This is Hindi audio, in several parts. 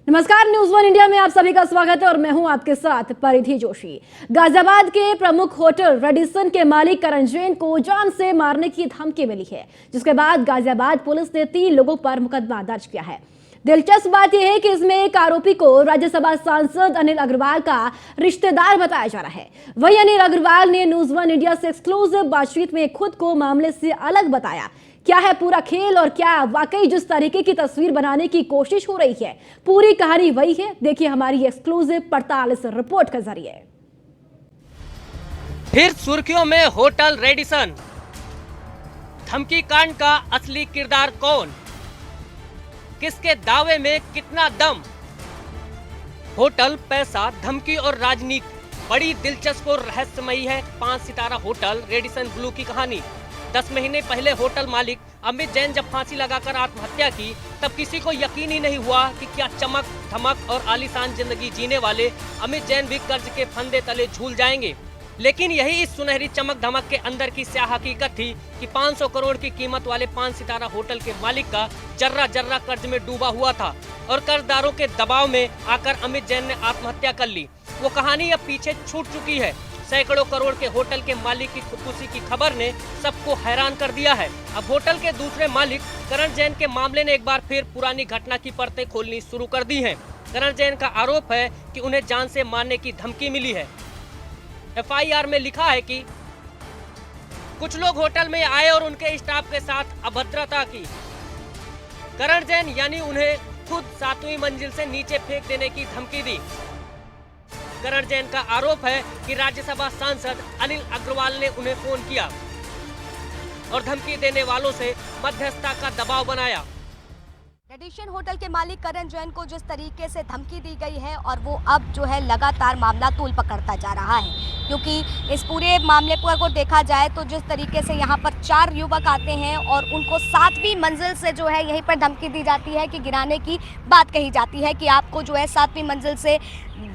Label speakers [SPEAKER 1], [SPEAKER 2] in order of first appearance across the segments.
[SPEAKER 1] नमस्कार, न्यूज़ वन इंडिया में आप सभी का स्वागत है और मैं हूं आपके साथ परिधि जोशी। गाजियाबाद के प्रमुख होटल रेडिसन के मालिक करण जैन को जान से मारने की धमकी मिली है, जिसके बाद गाजियाबाद पुलिस ने 3 लोगों पर मुकदमा दर्ज किया है। दिलचस्प बात यह है कि इसमें एक आरोपी को राज्यसभा सांसद अनिल अग्रवाल का रिश्तेदार बताया जा रहा है। वहीं अनिल अग्रवाल ने न्यूज़ वन इंडिया से एक्सक्लूसिव बातचीत में खुद को मामले से अलग बताया। क्या है पूरा खेल और क्या वाकई जिस तरीके की तस्वीर बनाने की कोशिश हो रही है, पूरी कहानी वही है। देखिए हमारी एक्सक्लूसिव पड़ताल इस रिपोर्ट के जरिए।
[SPEAKER 2] फिर सुर्खियों में होटल रेडिसन, धमकी कांड का असली किरदार कौन, किसके दावे में कितना दम। होटल, पैसा, धमकी और राजनीति बड़ी दिलचस्प और रहस्यमयी है 5 सितारा होटल रेडिसन ब्लू की कहानी। 10 महीने पहले होटल मालिक अमित जैन जब फांसी लगाकर आत्महत्या की, तब किसी को यकीन ही नहीं हुआ कि क्या चमक धमक और आलीशान जिंदगी जीने वाले अमित जैन भी कर्ज के फंदे तले झूल जाएंगे। लेकिन यही इस सुनहरी चमक धमक के अंदर की स्याह हकीकत थी कि 500 करोड़ की कीमत वाले 5 सितारा होटल के मालिक का जर्रा जर्रा कर्ज में डूबा हुआ था और कर्जदारों के दबाव में आकर अमित जैन ने आत्महत्या कर ली। वो कहानी अब पीछे छूट चुकी है। सैकड़ों करोड़ के होटल के मालिक की खुदकुशी की खबर ने सबको हैरान कर दिया है। अब होटल के दूसरे मालिक करण जैन के मामले ने एक बार फिर पुरानी घटना की परतें खोलनी शुरू कर दी हैं। करण जैन का आरोप है कि उन्हें जान से मारने की धमकी मिली है। एफआईआर में लिखा है कि कुछ लोग होटल में आए और उनके स्टाफ के साथ अभद्रता की। करण जैन यानी उन्हें खुद 7वीं मंजिल से नीचे फेंक देने की धमकी दी। करण जैन का आरोप है कि राज्यसभा सांसद अनिल अग्रवाल ने उन्हें फोन किया और धमकी देने वालों से मध्यस्थता का दबाव बनाया।
[SPEAKER 3] रेडिसन होटल के मालिक करण जैन को जिस तरीके से धमकी दी गई है और वो अब जो है लगातार मामला तूल पकड़ता जा रहा है, क्योंकि इस पूरे मामले को देखा जाए तो जिस तरीके से यहाँ पर 4 युवक आते हैं और उनको 7वीं मंजिल से जो है यहीं पर धमकी दी जाती है कि गिराने की बात कही जाती है कि आपको जो है 7वीं मंजिल से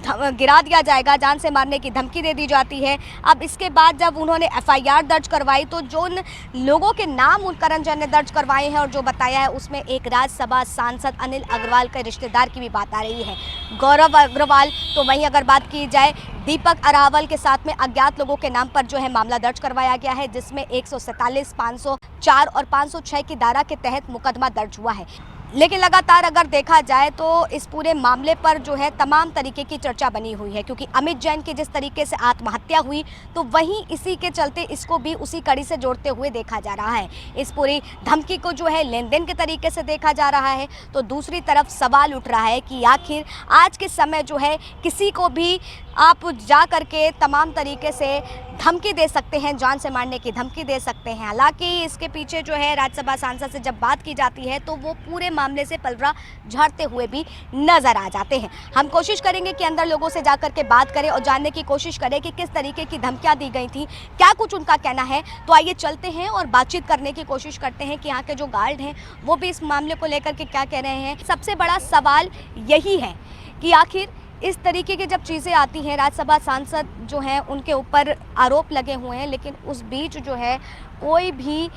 [SPEAKER 3] गिरा दिया जाएगा, जान से मारने की धमकी दे दी जाती है। अब इसके बाद जब उन्होंने एफआईआर दर्ज करवाई तो जो उन लोगों के नाम उन करण जैन ने दर्ज करवाए हैं और जो बताया है उसमें एक राज्यसभा सांसद अनिल अग्रवाल के रिश्तेदार की भी बात आ रही है, गौरव अग्रवाल। तो वहीं अगर बात की जाए दीपक अरावल के साथ में अज्ञात लोगों के नाम पर जो है मामला दर्ज करवाया गया है, जिसमें 147, 504 और 506 की धारा के तहत मुकदमा दर्ज हुआ है। लेकिन लगातार अगर देखा जाए तो इस पूरे मामले पर जो है तमाम तरीके की चर्चा बनी हुई है, क्योंकि अमित जैन की जिस तरीके से आत्महत्या हुई तो वहीं इसी के चलते इसको भी उसी कड़ी से जोड़ते हुए देखा जा रहा है। इस पूरी धमकी को जो है लेन देन के तरीके से देखा जा रहा है। तो दूसरी तरफ सवाल उठ रहा है कि आखिर आज के समय जो है किसी को भी आप जा करके तमाम तरीके से धमकी दे सकते हैं, जान से मारने की धमकी दे सकते हैं। हालांकि इसके पीछे जो है राज्यसभा सांसद से जब बात की जाती है तो वो पूरे मामले से पलड़ा झाड़ते हुए भी नजर आ जाते हैं। हम कोशिश करेंगे कि अंदर लोगों से जाकर के बात करें और जानने की कोशिश करें कि किस तरीके की धमकियां दी गई थी, क्या कुछ उनका कहना है। तो आइए चलते हैं और बातचीत करने की कोशिश करते हैं कि यहाँ के जो गार्ड हैं वो भी इस मामले को लेकर के क्या कह रहे हैं। सबसे बड़ा सवाल यही है कि आखिर इस तरीके की जब चीज़ें आती हैं, राज्यसभा सांसद जो हैं उनके ऊपर आरोप लगे हुए हैं, लेकिन उस बीच जो है कोई भी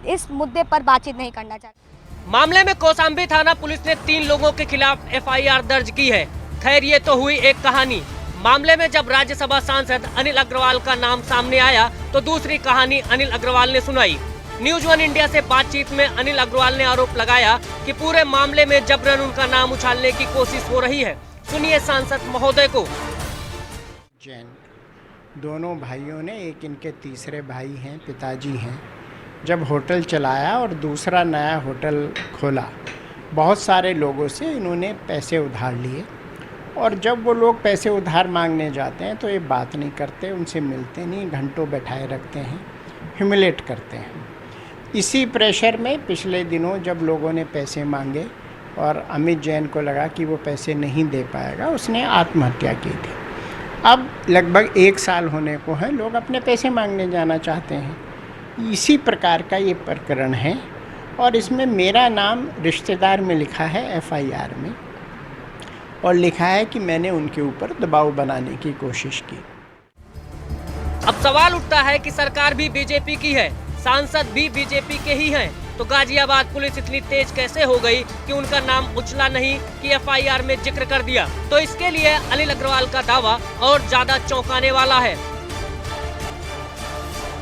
[SPEAKER 3] इस मुद्दे पर बातचीत नहीं करना चाहता।
[SPEAKER 2] मामले में कौशाम्बी थाना पुलिस ने 3 लोगों के खिलाफ एफआईआर दर्ज की है। खैर ये तो हुई एक कहानी। मामले में जब राज्यसभा सांसद अनिल अग्रवाल का नाम सामने आया तो दूसरी कहानी अनिल अग्रवाल ने सुनाई। न्यूज़ वन इंडिया से बातचीत में अनिल अग्रवाल ने आरोप लगाया कि पूरे मामले में जबरन उनका नाम उछालने की कोशिश हो रही है। सुनिए सांसद महोदय को।
[SPEAKER 4] जैन दोनों भाइयों ने, एक इनके तीसरे भाई हैं, पिताजी हैं, जब होटल चलाया और दूसरा नया होटल खोला, बहुत सारे लोगों से इन्होंने पैसे उधार लिए और जब वो लोग पैसे उधार मांगने जाते हैं तो ये बात नहीं करते, उनसे मिलते नहीं, घंटों बैठाए रखते हैं, ह्यूमिलेट करते हैं। इसी प्रेशर में पिछले दिनों जब लोगों ने पैसे मांगे और अमित जैन को लगा कि वो पैसे नहीं दे पाएगा, उसने आत्महत्या की थी। अब लगभग 1 साल होने को है, लोग अपने पैसे मांगने जाना चाहते हैं। इसी प्रकार का ये प्रकरण है और इसमें मेरा नाम रिश्तेदार में लिखा है एफआईआर में, और लिखा है कि मैंने उनके ऊपर दबाव बनाने की कोशिश की।
[SPEAKER 2] अब सवाल उठता है कि सरकार भी बीजेपी की है, सांसद भी बीजेपी के ही हैं। तो गाजियाबाद पुलिस इतनी तेज कैसे हो गई कि उनका नाम उछला नहीं कि एफआईआर में जिक्र कर दिया। तो इसके लिए अनिल अग्रवाल का दावा और ज्यादा चौंकाने वाला है।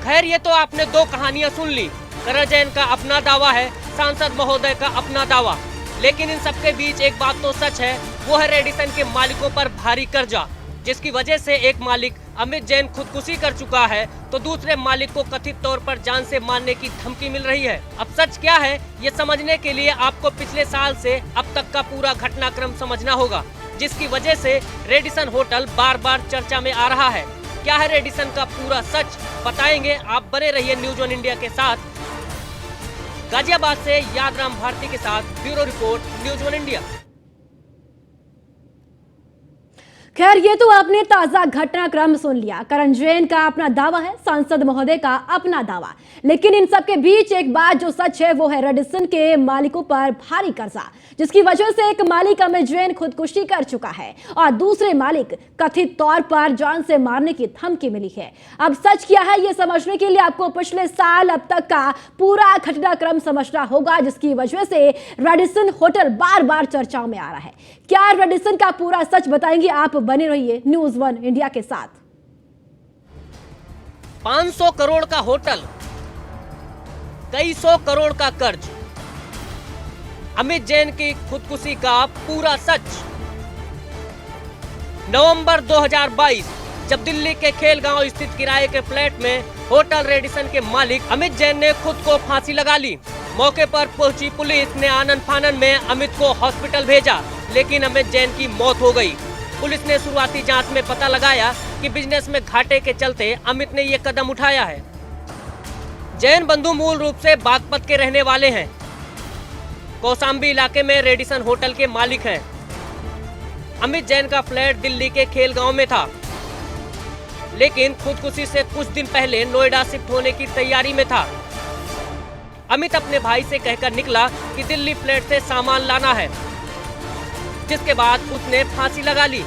[SPEAKER 2] खैर, ये तो आपने दो कहानियां सुन ली। करण जैन का अपना दावा है, सांसद महोदय का अपना दावा, लेकिन इन सबके बीच एक बात तो सच है, वो है रेडिसन के मालिकों पर भारी कर्जा, जिसकी वजह से एक मालिक अमित जैन खुदकुशी कर चुका है तो दूसरे मालिक को कथित तौर पर जान से मारने की धमकी मिल रही है। अब सच क्या है ये समझने के लिए आपको पिछले साल से अब तक का पूरा घटनाक्रम समझना होगा, जिसकी वजह से रेडिसन होटल बार बार चर्चा में आ रहा है। क्या है रेडिसन का पूरा सच, बताएंगे। आप बने रहिए न्यूज वन इंडिया के साथ। गाजियाबाद से यादराम भारती के साथ bureau report, news one India.
[SPEAKER 1] खैर, ये तो आपने ताजा घटनाक्रम सुन लिया। करण जैन का अपना दावा है, सांसद महोदय का अपना दावा, लेकिन इन सब के बीच एक बात जो सच है वो है रेडिसन के मालिकों पर भारी कर्जा, जिसकी वजह से एक मालिक अमित जैन खुदकुशी कर चुका है और दूसरे मालिक कथित तौर पर जान से मारने की धमकी मिली है। अब सच क्या है ये समझने के लिए आपको पिछले साल अब तक का पूरा घटनाक्रम समझना होगा, जिसकी वजह से रेडिसन होटल बार बार चर्चाओं में आ रहा है। क्या रेडिसन का पूरा सच बताएंगे आप, बने रहिए न्यूज वन इंडिया के साथ।
[SPEAKER 2] 500 करोड़ का होटल, कई सौ करोड़ का कर्ज, अमित जैन की खुदकुशी का पूरा सच। नवंबर 2022 जब दिल्ली के खेलगांव स्थित किराए के फ्लैट में होटल रेडिसन के मालिक अमित जैन ने खुद को फांसी लगा ली। मौके पर पहुंची पुलिस ने आनन फानन में अमित को हॉस्पिटल भेजा, लेकिन अमित जैन की मौत हो गई। पुलिस ने शुरुआती जांच में पता लगाया कि बिजनेस में घाटे के चलते अमित ने ये कदम उठाया है। जैन बंधु मूल रूप से बागपत के रहने वाले हैं। कौशाम्बी इलाके में रेडिसन होटल के मालिक हैं। अमित जैन का फ्लैट दिल्ली के खेलगांव में था, लेकिन खुदकुशी से कुछ दिन पहले नोएडा शिफ्ट होने की तैयारी में था। अमित अपने भाई से कहकर निकला कि दिल्ली फ्लैट से सामान लाना है, जिसके बाद उसने फांसी लगा ली।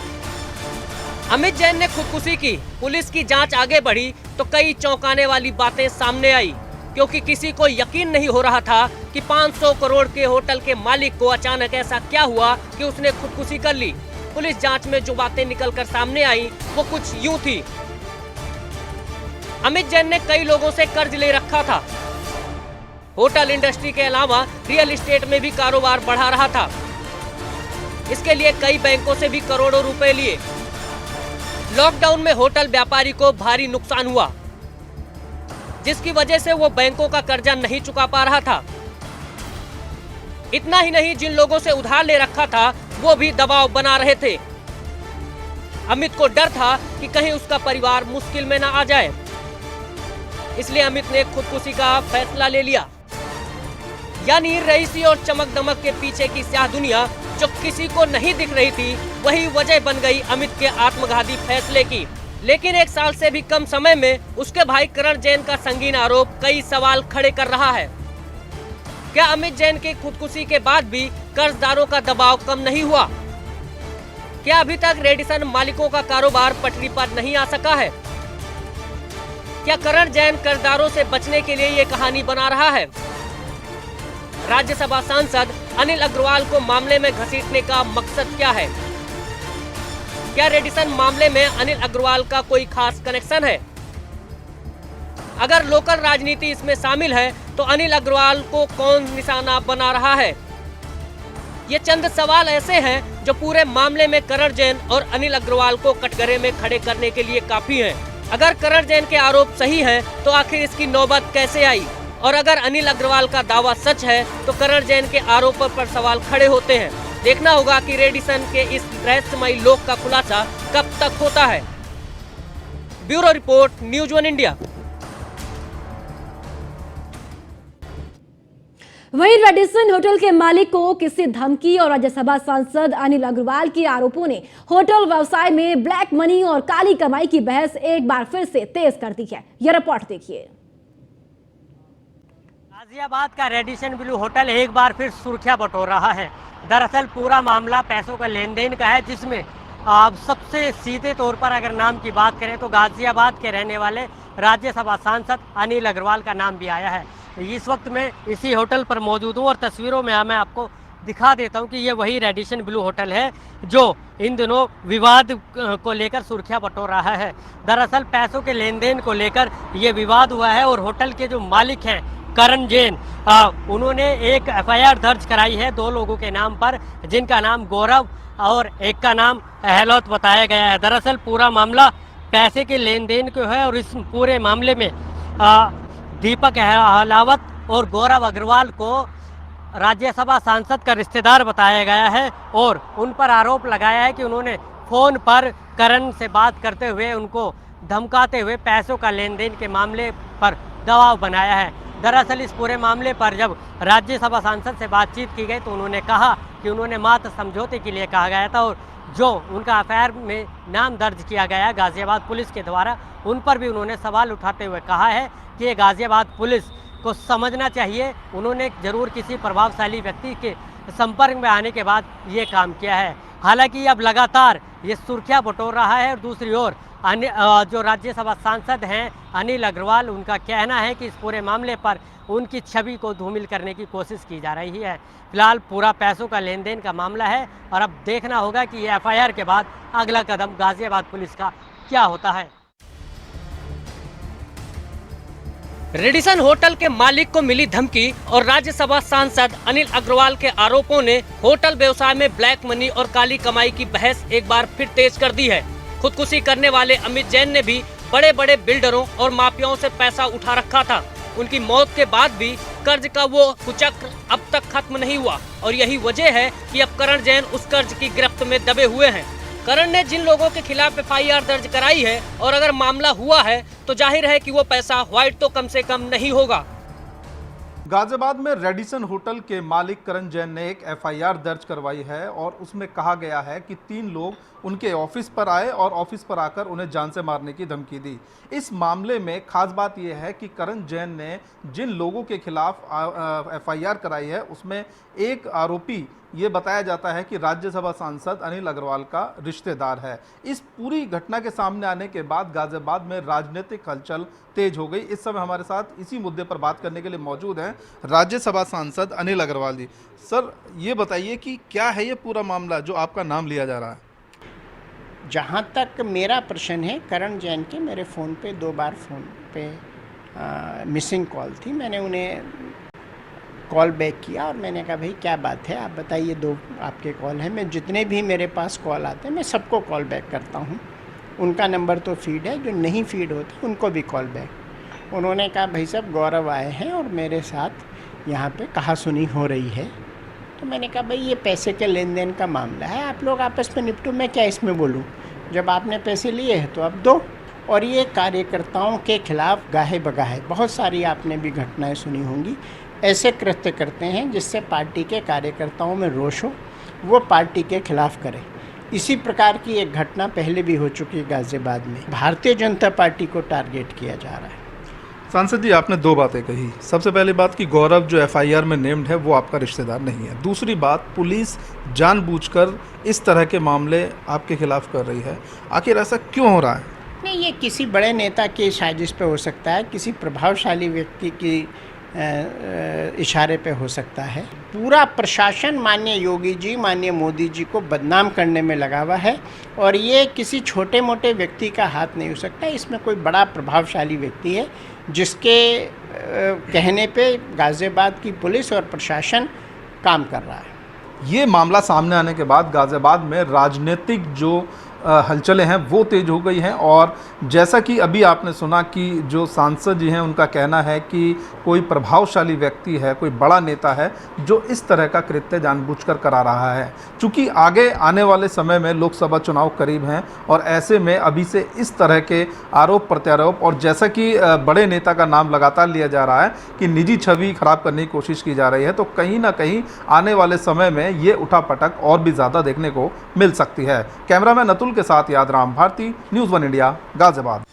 [SPEAKER 2] अमित जैन ने खुदकुशी की। पुलिस की जांच आगे बढ़ी तो कई चौंकाने वाली बातें सामने आई, क्योंकि किसी को यकीन नहीं हो रहा था कि 500 करोड़ के होटल के मालिक को अचानक ऐसा क्या हुआ कि उसने खुदकुशी कर ली। पुलिस जांच में जो बातें निकलकर सामने आई वो कुछ यूं थी। अमित जैन ने कई लोगों से कर्ज ले रखा था। होटल इंडस्ट्री के अलावा रियल एस्टेट में भी कारोबार बढ़ा रहा था। इसके लिए कई बैंकों से भी करोड़ों रुपए लिए। लॉकडाउन में होटल व्यापारी को भारी नुकसान हुआ, जिसकी वजह से वो बैंकों का कर्जा नहीं चुका पा रहा था। इतना ही नहीं, जिन लोगों से उधार ले रखा था वो भी दबाव बना रहे थे। अमित को डर था कि कहीं उसका परिवार मुश्किल में ना आ जाए, इसलिए अमित ने खुदकुशी का फैसला ले लिया। यानी रईसी और चमक दमक के पीछे की स्याह दुनिया जो किसी को नहीं दिख रही थी, वही वजह बन गई अमित के आत्मघाती फैसले की। लेकिन एक साल से भी कम समय में उसके भाई करण जैन का संगीन आरोप कई सवाल खड़े कर रहा है। क्या अमित जैन की खुदकुशी के बाद भी कर्जदारों का दबाव कम नहीं हुआ? क्या अभी तक रेडिसन मालिकों का कारोबार पटरी पर नहीं आ सका है? क्या करण जैन कर्जदारों से बचने के लिए ये कहानी बना रहा है? राज्यसभा सांसद अनिल अग्रवाल को मामले में घसीटने का मकसद क्या है? क्या रेडिसन मामले में अनिल अग्रवाल का कोई खास कनेक्शन है? अगर लोकल राजनीति इसमें शामिल है तो अनिल अग्रवाल को कौन निशाना बना रहा है? ये चंद सवाल ऐसे हैं जो पूरे मामले में करण जैन और अनिल अग्रवाल को कटघरे में खड़े करने के लिए काफी हैं। अगर करण जैन के आरोप सही हैं तो आखिर इसकी नौबत कैसे आई? और अगर अनिल अग्रवाल का दावा सच है तो करण जैन के आरोपों पर सवाल खड़े होते हैं। देखना होगा कि रेडिसन के इस रहस्यमयी लोक का खुलासा कब तक होता है। Bureau report, news one India.
[SPEAKER 1] वहीं रेडिसन होटल के मालिक को किसी धमकी और राज्यसभा सांसद अनिल अग्रवाल के आरोपों ने होटल व्यवसाय में ब्लैक मनी और काली कमाई की बहस एक बार फिर से तेज कर दी है। यह रिपोर्ट देखिए।
[SPEAKER 5] गाजियाबाद का रेडिसन ब्लू होटल एक बार फिर सुर्खियां बटोर रहा है। दरअसल पूरा मामला पैसों का लेन देन का है, जिसमें सबसे सीधे तौर पर अगर नाम की बात करें तो गाजियाबाद के रहने वाले राज्यसभा सांसद अनिल अग्रवाल का नाम भी आया है। इस वक्त मैं इसी होटल पर मौजूद हूँ और तस्वीरों में मैं आपको दिखा देता हूँ कि ये वही रेडिसन ब्लू होटल है जो इन दिनों विवाद को लेकर सुर्खियां बटोर रहा है। दरअसल पैसों के लेन देन को लेकर ये विवाद हुआ है और होटल के जो मालिक हैं करण जैन, उन्होंने एक एफआईआर दर्ज कराई है 2 लोगों के नाम पर, जिनका नाम गौरव और एक का नाम अहलौत बताया गया है। दरअसल पूरा मामला पैसे के लेन देन को है और इस पूरे मामले में दीपक अहलावत और गौरव अग्रवाल को राज्यसभा सांसद का रिश्तेदार बताया गया है और उन पर आरोप लगाया है कि उन्होंने फ़ोन पर करण से बात करते हुए उनको धमकाते हुए पैसों का लेन देन के मामले पर दबाव बनाया है। दरअसल इस पूरे मामले पर जब राज्यसभा सांसद से बातचीत की गई तो उन्होंने कहा कि उन्होंने मात्र समझौते के लिए कहा गया था और जो उनका एफआईआर में नाम दर्ज किया गया है गाज़ियाबाद पुलिस के द्वारा, उन पर भी उन्होंने सवाल उठाते हुए कहा है कि ये गाज़ियाबाद पुलिस को समझना चाहिए, उन्होंने जरूर किसी प्रभावशाली व्यक्ति के संपर्क में आने के बाद ये काम किया है। हालांकि अब लगातार ये सुर्खियां बटोर रहा है और दूसरी ओर जो राज्यसभा सांसद हैं अनिल अग्रवाल, उनका कहना है कि इस पूरे मामले पर उनकी छवि को धूमिल करने की कोशिश की जा रही है। फिलहाल पूरा पैसों का लेन देन का मामला है और अब देखना होगा कि ये एफआईआर के बाद अगला कदम गाज़ियाबाद पुलिस का क्या होता है।
[SPEAKER 2] रेडिसन होटल के मालिक को मिली धमकी और राज्यसभा सांसद अनिल अग्रवाल के आरोपों ने होटल व्यवसाय में ब्लैक मनी और काली कमाई की बहस एक बार फिर तेज कर दी है। खुदकुशी करने वाले अमित जैन ने भी बड़े बड़े बिल्डरों और माफियाओं से पैसा उठा रखा था। उनकी मौत के बाद भी कर्ज का वो कुचक्र अब तक खत्म नहीं हुआ और यही वजह है कि अब करण जैन उस कर्ज की गिरफ्त में दबे हुए हैं। करण ने जिन लोगों के खिलाफ एफआईआर दर्ज कराई है और अगर मामला हुआ है तो जाहिर है कि वो पैसा व्हाइट तो कम से कम नहीं होगा।
[SPEAKER 6] गाजियाबाद में रेडिसन होटल के मालिक करण जैन ने एक एफआईआर दर्ज करवाई है और उसमें कहा गया है कि 3 लोग उनके ऑफिस पर आए और ऑफिस पर आकर उन्हें जान से मारने की धमकी दी। इस मामले में खास बात यह है कि करण जैन ने जिन लोगों के खिलाफ एफआईआर कराई है उसमें एक आरोपी ये बताया जाता है कि राज्यसभा सांसद अनिल अग्रवाल का रिश्तेदार है। इस पूरी घटना के सामने आने के बाद गाजियाबाद में राजनीतिक हलचल तेज हो गई। इस समय हमारे साथ इसी मुद्दे पर बात करने के लिए मौजूद हैं राज्यसभा सांसद अनिल अग्रवाल जी। सर, ये बताइए कि क्या है ये पूरा मामला जो आपका नाम लिया जा रहा है?
[SPEAKER 4] जहाँ तक मेरा प्रश्न है, करण जैन के मेरे फ़ोन पे 2 बार फ़ोन पे मिसिंग कॉल थी। मैंने उन्हें कॉल बैक किया और मैंने कहा भाई क्या बात है, आप बताइए, 2 आपके कॉल हैं। मैं जितने भी मेरे पास कॉल आते हैं मैं सबको कॉल बैक करता हूँ। उनका नंबर तो फीड है, जो नहीं फीड होता उनको भी कॉल बैक। उन्होंने कहा भाई साहब गौरव आए हैं और मेरे साथ यहाँ पे कहासुनी हो रही है। तो मैंने कहा भाई ये पैसे के लेन देन का मामला है, आप लोग आपस में निपटो, मैं क्या इसमें बोलूँ। जब आपने पैसे लिए हैं तो अब दो। और ये कार्यकर्ताओं के खिलाफ गाहे बगाहे बहुत सारी आपने भी घटनाएं सुनी होंगी। ऐसे कृत्य करते हैं जिससे पार्टी के कार्यकर्ताओं में रोष हो, वो पार्टी के खिलाफ करें। इसी प्रकार की एक घटना पहले भी हो चुकी है गाज़ियाबाद में। भारतीय जनता पार्टी को टारगेट किया जा रहा है।
[SPEAKER 6] सांसद जी, आपने 2 बातें कही। सबसे पहली बात कि गौरव जो एफआईआर में नेम्ड है वो आपका रिश्तेदार नहीं है। दूसरी बात, पुलिस जानबूझकर इस तरह के मामले आपके खिलाफ कर रही है। आखिर ऐसा क्यों हो रहा है?
[SPEAKER 4] नहीं, ये किसी बड़े नेता की साजिश पे हो सकता है, किसी प्रभावशाली व्यक्ति की इशारे पे हो सकता है। पूरा प्रशासन माननीय योगी जी, माननीय मोदी जी को बदनाम करने में लगा हुआ है और ये किसी छोटे मोटे व्यक्ति का हाथ नहीं हो सकता। इसमें कोई बड़ा प्रभावशाली व्यक्ति है जिसके कहने पे गाज़ियाबाद की पुलिस और प्रशासन काम कर रहा है।
[SPEAKER 6] ये मामला सामने आने के बाद गाज़ियाबाद में राजनीतिक जो हलचलें हैं वो तेज हो गई हैं और जैसा कि अभी आपने सुना कि जो सांसद जी हैं उनका कहना है कि कोई प्रभावशाली व्यक्ति है, कोई बड़ा नेता है जो इस तरह का कृत्य जानबूझकर करा रहा है। चूँकि आगे आने वाले समय में लोकसभा चुनाव करीब हैं और ऐसे में अभी से इस तरह के आरोप प्रत्यारोप और जैसा कि बड़े नेता का नाम लगातार लिया जा रहा है कि निजी छवि खराब करने की कोशिश की जा रही है, तो कहीं ना कहीं आने वाले समय में ये उठापटक और भी ज़्यादा देखने को मिल सकती है। कैमरामैन अतुल के साथ Yadram Bharti, news 1 India, Ghaziabad.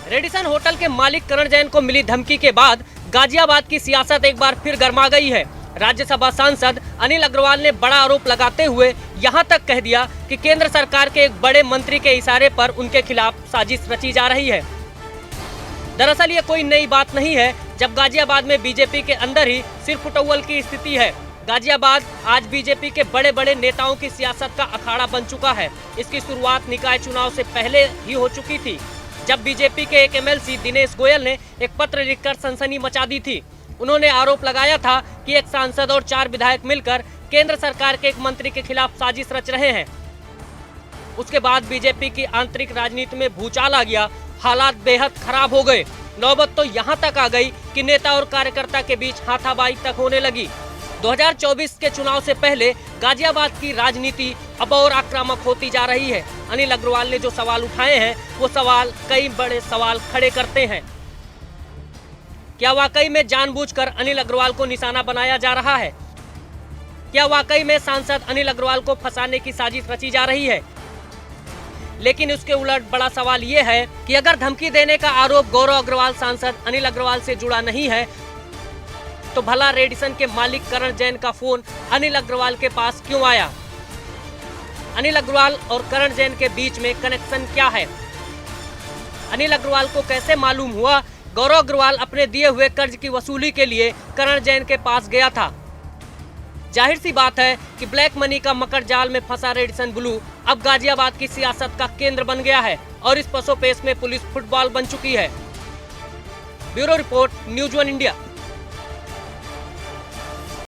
[SPEAKER 2] Radisson hotel के मालिक करण जैन को मिली धमकी के बाद गाजियाबाद की सियासत एक बार फिर गर्मा गई है। राज्यसभा सांसद अनिल अग्रवाल ने बड़ा आरोप लगाते हुए यहां तक कह दिया कि केंद्र सरकार के एक बड़े मंत्री के इशारे पर उनके खिलाफ साजिश रची जा रही है। दरअसल ये कोई नई बात नहीं है, जब गाजियाबाद में बीजेपी के अंदर ही सिर फुटौल की स्थिति है। गाजियाबाद आज बीजेपी के बड़े बड़े नेताओं की सियासत का अखाड़ा बन चुका है। इसकी शुरुआत निकाय चुनाव से पहले ही हो चुकी थी, जब बीजेपी के एक एमएलसी दिनेश गोयल ने एक पत्र लिखकर सनसनी मचा दी थी। उन्होंने आरोप लगाया था कि एक सांसद और 4 विधायक मिलकर केंद्र सरकार के एक मंत्री के खिलाफ साजिश रच रहे हैं। उसके बाद बीजेपी की आंतरिक राजनीति में भूचाल आ गया, हालात बेहद खराब हो गए। नौबत तो यहाँ तक आ गई कि नेता और कार्यकर्ता के बीच हाथापाई तक होने लगी। 2024 के चुनाव से पहले गाजियाबाद की राजनीति अब और आक्रामक होती जा रही है। अनिल अग्रवाल ने जो सवाल उठाए हैं, वो सवाल कई बड़े सवाल खड़े करते हैं। क्या वाकई में जानबूझकर अनिल अग्रवाल को निशाना बनाया जा रहा है? क्या वाकई में सांसद अनिल अग्रवाल को फंसाने की साजिश रची जा रही है? लेकिन उसके उलट बड़ा सवाल ये है कि अगर धमकी देने का आरोप गौरव अग्रवाल सांसद अनिल अग्रवाल से जुड़ा नहीं है, तो भला रेडिसन के मालिक करण जैन का फोन अनिल अग्रवाल के पास क्यों आया? अनिल अग्रवाल और करण जैन के बीच में कनेक्शन क्या है? अनिल अग्रवाल को कैसे मालूम हुआ गौरव अग्रवाल अपने दिए हुए कर्ज की वसूली के लिए करण जैन के पास गया था? जाहिर सी बात है कि ब्लैक मनी का मकर जाल में फंसा रेडिसन ब्लू अब गाजियाबाद की सियासत का केंद्र बन गया है और इस पसोपेश में पुलिस फुटबॉल बन चुकी है। Bureau report, news 1 India.